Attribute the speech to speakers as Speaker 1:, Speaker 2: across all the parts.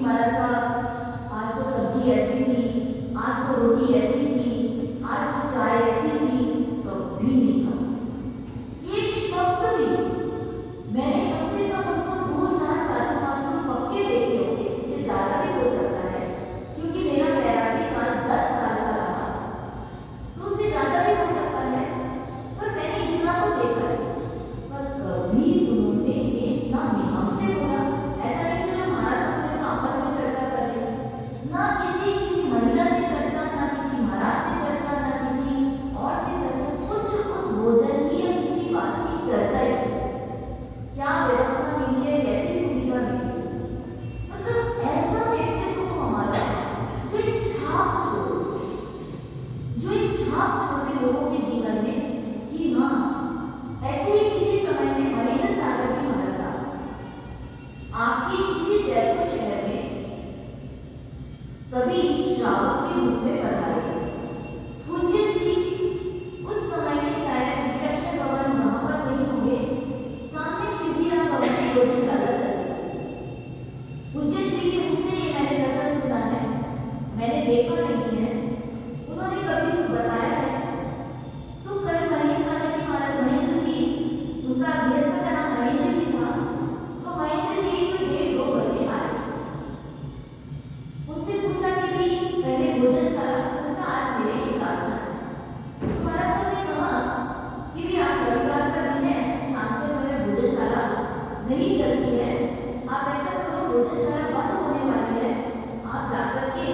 Speaker 1: महाराज साहब आज तो सब्जी ऐसी थी, आज तो रोटी ऐसी थी, आज तो चाय ऐसी थी, कभी नहीं कहा एक शब्द भी। मैंने कम से कम उनको 2-4 चातुर्मास्य पक्के देखे होंगे, इससे ज्यादा भी हो सकता है क्योंकि मेरा तैराकी काल 10 साल का रहा, तो उससे ज्यादा भी हो सकता है, पर मैंने इतना तो देखा है। पर कभी उन्होंने एक ना हमसे बोला, ऐसा नहीं चलो महाराज साहब ने आपस में चर्चा कर ली, ना किसी महिला से चर्चा, ना किसी महाराज से चर्चा, ना किसी और से चर्चा, कुछ उस भोजन की या किसी बात की चर्चा ही नहीं। क्या व्यवस्था मिली है, कैसी सुविधा मिली, मतलब ऐसा व्यक्तित्व हमारा जो एक छाप छोड़े, जो एक छाप छोड़े लोगों के जीवन में कि हाँ ऐसे ही किसी समय में महेंद्र सागर जी महाराज साहब आपके किसी जयपुर शहर में कभी श्रावक के रूप में पधारे। पूज्य श्री उस समय में शायद विचक्षण भवन वहां पर कहीं होंगे, सामने शिवजीराम भवन की भोजनशाला चलती। पूज्य श्री के मुख से ये मैंने प्रसंग सुना है, मैंने देखा नहीं है, उन्होंने कभी बताया है। तो कल महेंद्र सागर जी महाराज, महेंद्र जी उनका गृहस्थ का नाम महेंद्र जी था, तो महेंद्र जी को 1:30-2 बजे आए। उनसे पूछा कि भी पहले भोजनशाला, उनका आज मेरे विकास है। तो महाराज साहब ने कहा कि भी आज रविवार का दिन है, शाम के समय भोजनशाला नहीं चलती है, आप ऐसा करो भोजनशाला बंद होने वाली है, आप जाकर के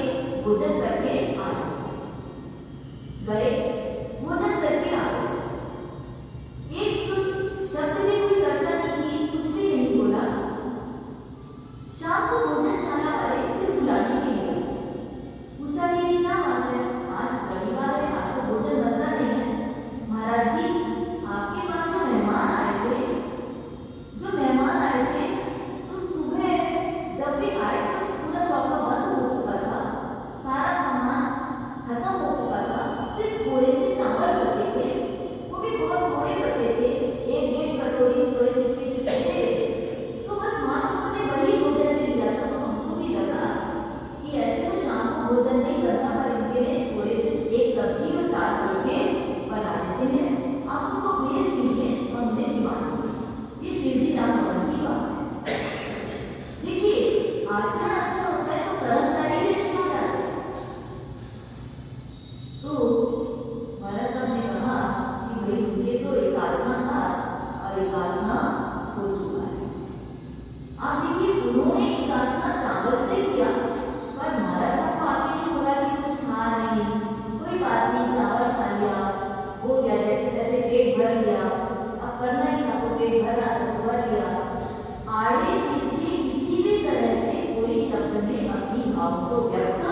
Speaker 1: भोजन करके आ जाओ। गए, भोजन करके आ गए, एक शब्द भी कोई चर्चा नहीं की, कुछ भी नहीं बोला। शाम को भोजनशाला वाले फिर बुलाने के लिए पूछा कि ये क्या बात है, आज रविवार है, आज तो भोजन बनता नहीं है। महाराज जी आपके पास जो मेहमान आए थे, तो सुबह जब भी आए तो पूरा चौका बंद हो चुका था, सारा सामान खत्म हो चुका था, सिर्फ थोड़े से चावल बचे थे, वो भी बहुत थोड़े बचे थे, 1-1.5 कटोरी थोड़े चिपके थे। तो बस मानो उन्होंने वही भोजन में दिया था, तो हमको भी लगा कि ऐसे तो शाम को भोजन नहीं करता, पर इनके लिए थोड़े से एक सब्जी और 4 फुलके बना देते हैं, आप उनको भेज दीजिए, हम उन्हें जिमा देंगे। ये शिवजीराम भवन की बात है। देखिए आचरण अच्छा होता है तो कर्मचारी भी अच्छे हो जाते हैं। तो महाराज साहब ने कहा कि भाई उनके तो एक आसना था और एक आसना हो चुका है। आप देखिए उन्होंने एक आसना चावल से किया, पर महाराज साहब को आके नहीं बोला कि कुछ खा नहीं, कोई बात नहीं, चावल खा लिया, हो गया, जैसे तैसे पेट भर लिया, अब करना ही था तो पेट भर रहा तो भर लिया। आड़े पीछे किसी भी तरह से कोई शब्द में अपनी भाव को व्यक्त